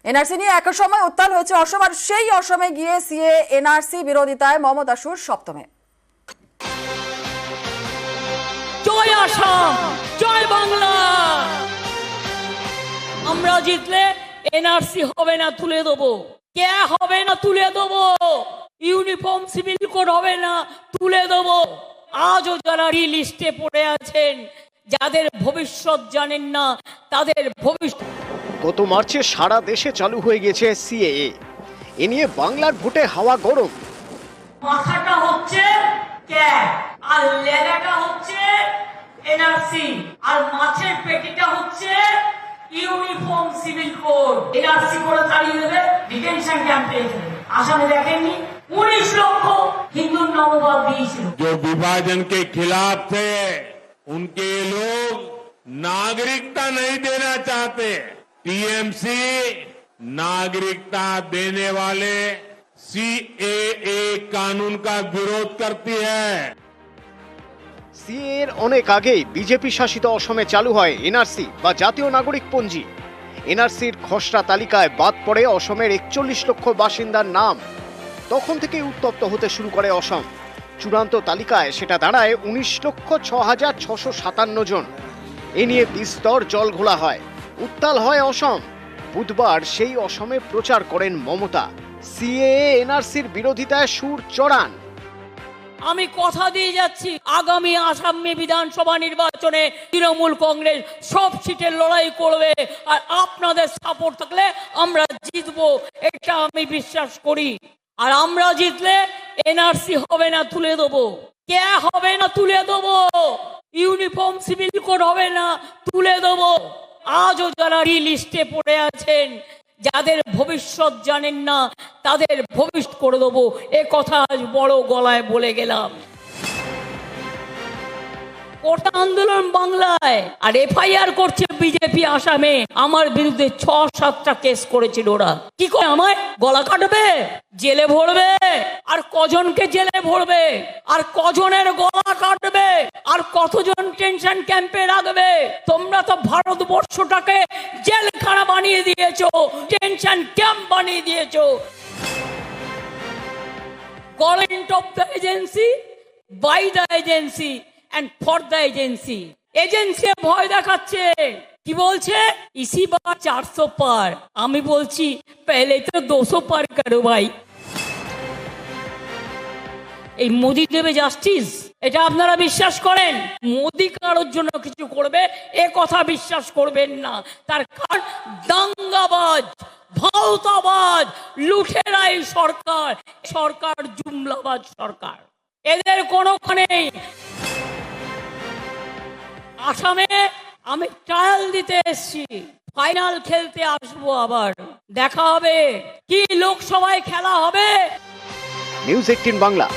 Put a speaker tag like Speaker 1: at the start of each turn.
Speaker 1: NRC নিয়ে এক সময় উত্তাল হয়েছে অসম, আর সেই অসমে গিয়ে সিএ এনআরসি বিরোধিতায় মমতা সুর সপ্তমে।
Speaker 2: জয় আসাম, জয় বাংলা। আমরা জিতলে এনআরসি হবে না তুলে দেবো, কে হবে না তুলে দেবো, ইউনিফর্ম সিভিল কোড হবে না তুলে দেবো। আজও যারা লিস্টে পড়ে আছেন, যাদের ভবিষ্যৎ জানেন না, তাদের ভবিষ্যৎ।
Speaker 3: গত মার্চে সারা দেশে চালু হয়ে গেছে সিএএ। এ নিয়ে বাংলার ভোটে হাওয়া গরম।
Speaker 2: মাথাটা হচ্ছে ক্যাব, আর লেগাটা হচ্ছে এনআরসি, আর মাছের পেটিটা হচ্ছে ইউনিফর্ম সিভিল কোড। এনআরসি করে তাড়িয়ে দেবে, ডিটেনশন ক্যাম্পে আসামে দেখেননি 19 লক্ষ হিন্দু নমবাদ দিয়েছিল।
Speaker 4: जो विभाजन के खिलाफ थे उनके लोग नागरिकता नहीं देना चाहते। टीएमसी नागरिकता देने वाले सीएए कानून का विरोध करती है।
Speaker 3: সিএএ এর অনেক আগেই বিজেপি শাসিত অসমে চালু হয় এনআরসি বা জাতীয় নাগরিক পঞ্জি। এনআরসির খসড়া তালিকায় বাদ পড়ে অসমের 41 লক্ষ বাসিন্দার নাম। তখন থেকেই উত্তপ্ত হতে শুরু করে অসম। চূড়ান্ত তালিকায় সেটা দাঁড়ায় 19,06,657 জন। এ নিয়ে বিস্তর জল ঘোলা হয়, উত্তাল হয় অসম। বুধবার সেই অসমে প্রচার করেন মমতা। সিএএ এনআরসির বিরোধিতায় সুর চড়ান।
Speaker 2: আমি কথা দিয়ে যাচ্ছি, আগামী আসামে বিধানসভা নির্বাচনে তৃণমূল কংগ্রেস সব সিটের লড়াই করবে, আর আপনাদের সাপোর্ট থাকলে আমরা জিতবো, এটা আমি বিশ্বাস করি। আর আমরা জিতলে এনআরসি হবে না তুলে দেবো, কে হবে না তুলে দেবো, ইউনিফর্ম সিভিল কোড হবে না তুলে দেবো। আজও যারা লিস্টে পড়ে আছেন, যাদের ভবিষ্যৎ জানেন না, তাদের ভবিষ্যৎ করে দেবো, এ কথা আজ বড় গলায় বলে গেলাম। কোটা আন্দোলন বাংলায়, আর এফআইআর করছে বিজেপি আসামে। আমার বিরুদ্ধে 6-7টা কেস করেছিল ওরা। কি করে আমায় গলা কাটবে, জেলে ভরবে, আর কজনকে জেলে ভরবে, আর কজনের গলা কাটবে, আর কতজন টেনশন ক্যাম্পে রাখবে। তোমরা তো ভারতবর্ষটাকে জেলখানা বানিয়ে দিয়েছো, টেনশন ক্যাম্প বানিয়ে দিয়েছো। Government of the agency, by the agency and for the agency। Agency ভয় দেখাচ্ছে, কি বলছে ইসি বার 400 পার। আমি বলছি পেলে তো 200 পার করো ভাই। এই মোদি দেবে জাস্টিস, এটা আপনারা বিশ্বাস করেন? মোদি কারোর জন্য কিছু করবে এ কথা বিশ্বাস করবেন না। তার কারণ দাঙ্গাবাজ, ভাওতাবাজ, লুঠেরাই সরকার, সরকার জুমলাবাজ সরকার। এদের কোনোখানে নেই। আসামে আমি ট্রায়াল দিতে এসেছি, ফাইনাল খেলতে আসবো, আবার দেখা হবে। কি লোকসভায় খেলা হবে।
Speaker 3: নিউজ 18 বাংলা।